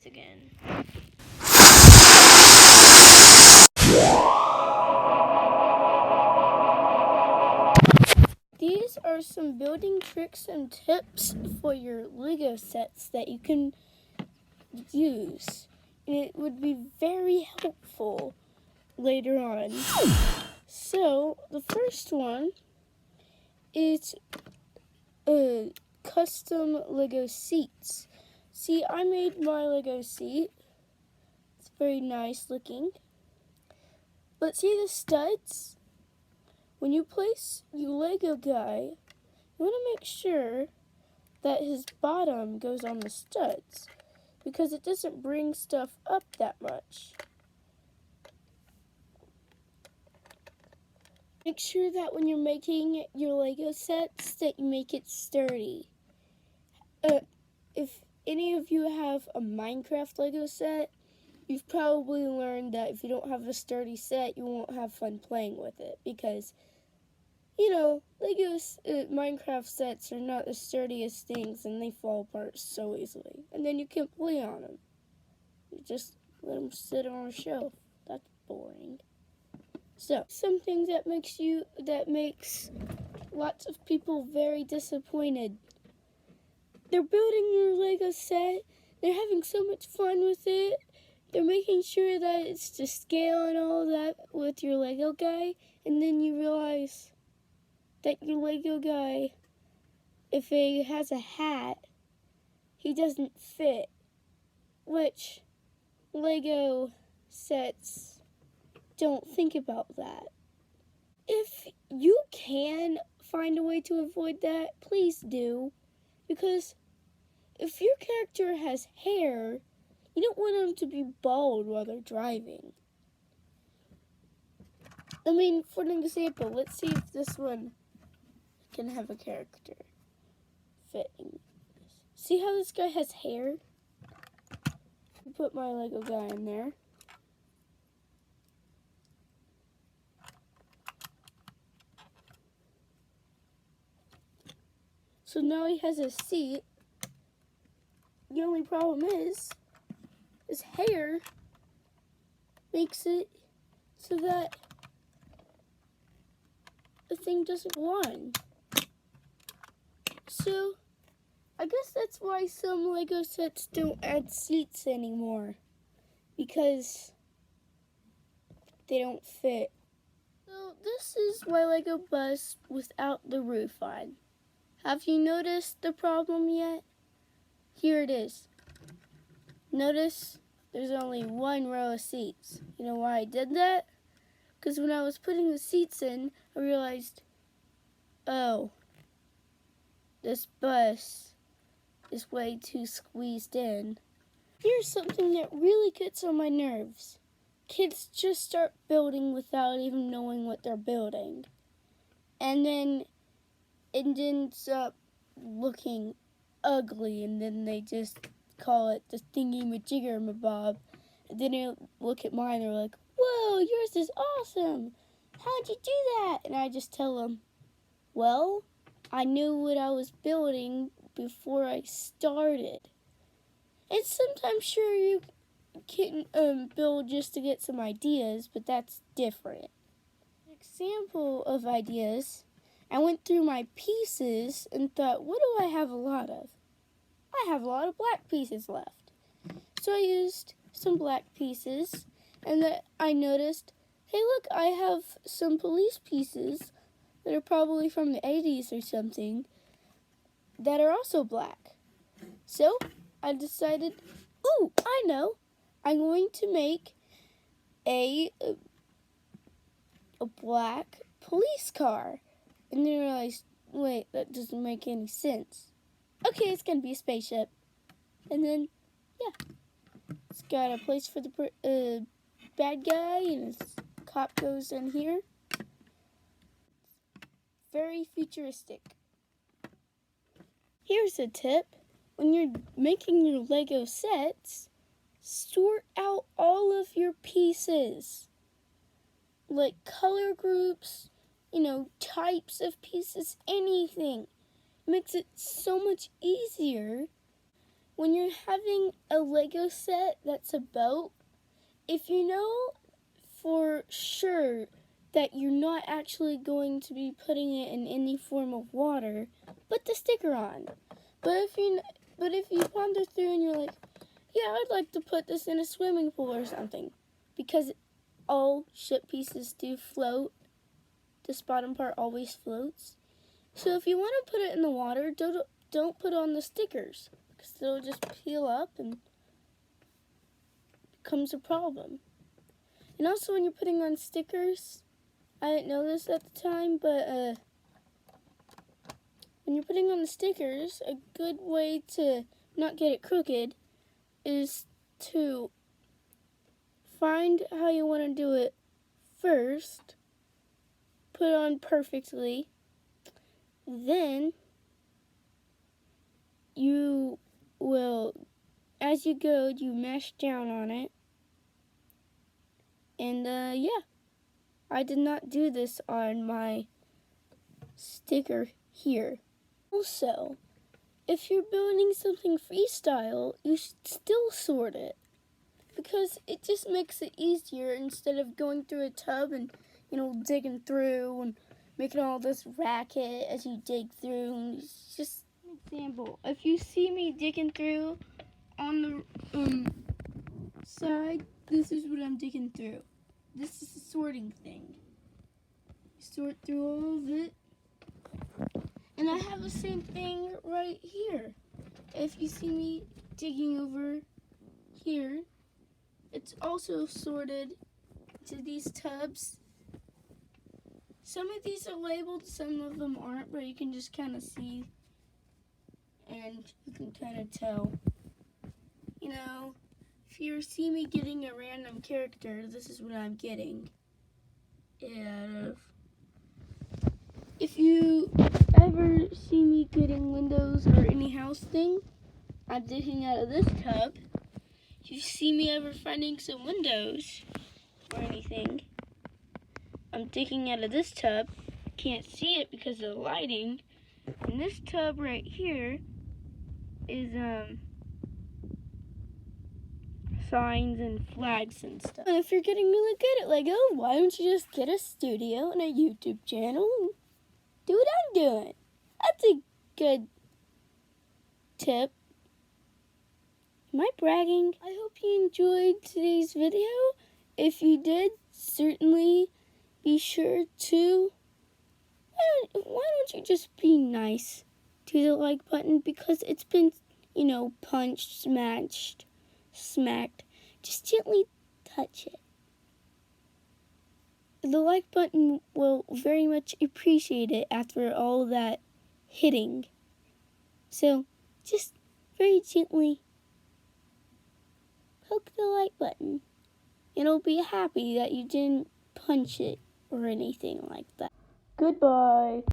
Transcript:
again. These are some building tricks and tips for your Lego sets that you can use. And it would be very helpful later on. So, the first one is custom Lego seats. See, I made my Lego seat. It's very nice looking. But see the studs? When you place your Lego guy, you want to make sure that his bottom goes on the studs because it doesn't bring stuff up that much. Make sure that when you're making your Lego sets that you make it sturdy. If any of you have a Minecraft Lego set, you've probably learned that if you don't have a sturdy set, you won't have fun playing with it because, Lego Minecraft sets are not the sturdiest things and they fall apart so easily. And then you can't play on them. You just let them sit on a shelf. That's boring. So, something that makes lots of people very disappointed. They're building your Lego set. They're having so much fun with it. They're making sure that it's to scale and all that with your Lego guy. And then you realize that your Lego guy, if he has a hat, he doesn't fit. Which Lego sets don't think about that. If you can find a way to avoid that, please do. Because if your character has hair, you don't want them to be bald while they're driving. I mean, for an example, let's see if this one can have a character fitting. See how this guy has hair? Put my Lego guy in there. So now he has a seat. The only problem is his hair makes it so that the thing doesn't run. So I guess that's why some Lego sets don't add seats anymore, because they don't fit. So this is my Lego bus without the roof on. Have you noticed the problem yet? Here it is. Notice there's only one row of seats. You know why I did that? Because when I was putting the seats in, I realized, oh, this bus is way too squeezed in. Here's something that really gets on my nerves. Kids just start building without even knowing what they're building. And then it ends up looking ugly, and then they just call it the thingy-majigger-mabob. And then they look at mine and they're like, whoa, yours is awesome. How'd you do that? And I just tell them, well, I knew what I was building before I started. And sometimes, sure, you can build just to get some ideas, but that's different. An example of ideas, I went through my pieces and thought, what do I have a lot of? I have a lot of black pieces left. So I used some black pieces, and I noticed, hey look, I have some police pieces that are probably from the 80s or something that are also black. So I decided, ooh, I know, I'm going to make a black police car. And then I realized, wait, that doesn't make any sense. Okay, it's going to be a spaceship. And then, yeah, it's got a place for the bad guy, and his cop goes in here. Very futuristic. Here's a tip. When you're making your Lego sets, sort out all of your pieces. Like color groups, types of pieces, anything. It makes it so much easier when you're having a Lego set that's a boat, if you know for sure that you're not actually going to be putting it in any form of water, put the sticker on. But if you ponder through and you're like, yeah, I'd like to put this in a swimming pool or something, because all ship pieces do float. This bottom part always floats. So if you want to put it in the water, don't put on the stickers, because they'll just peel up and becomes a problem. And also when you're putting on stickers, I didn't know this at the time, but when you're putting on the stickers, a good way to not get it crooked is to find how you want to do it first, put it on perfectly, then you will, as you go, you mesh down on it. And yeah, I did not do this on my sticker here. Also, if you're building something freestyle, you should still sort it, because it just makes it easier instead of going through a tub and, digging through and making all this racket as you dig through. And it's just an example. If you see me digging through on the side, this is what I'm digging through. This is a sorting thing. Sort through all of it. And I have the same thing right here. If you see me digging over here, it's also sorted to these tubs. Some of these are labeled, some of them aren't, but you can just kind of see and you can kind of tell. If you see me getting a random character, this is what I'm getting. And if you ever see me getting windows or any house thing, I'm digging out of this tub. If you see me ever finding some windows or anything, I'm digging out of this tub. Can't see it because of the lighting. And this tub right here is signs and flags and stuff. And if you're getting really good at Lego, why don't you just get a studio and a YouTube channel and do what I'm doing? That's a good tip. Am I bragging? I hope you enjoyed today's video. If you did, certainly be sure to, why don't you just be nice to the like button, because it's been, punched, smacked. Just gently touch it. The like button will very much appreciate it after all that hitting. So just very gently poke the like button. It'll be happy that you didn't punch it or anything like that. Goodbye.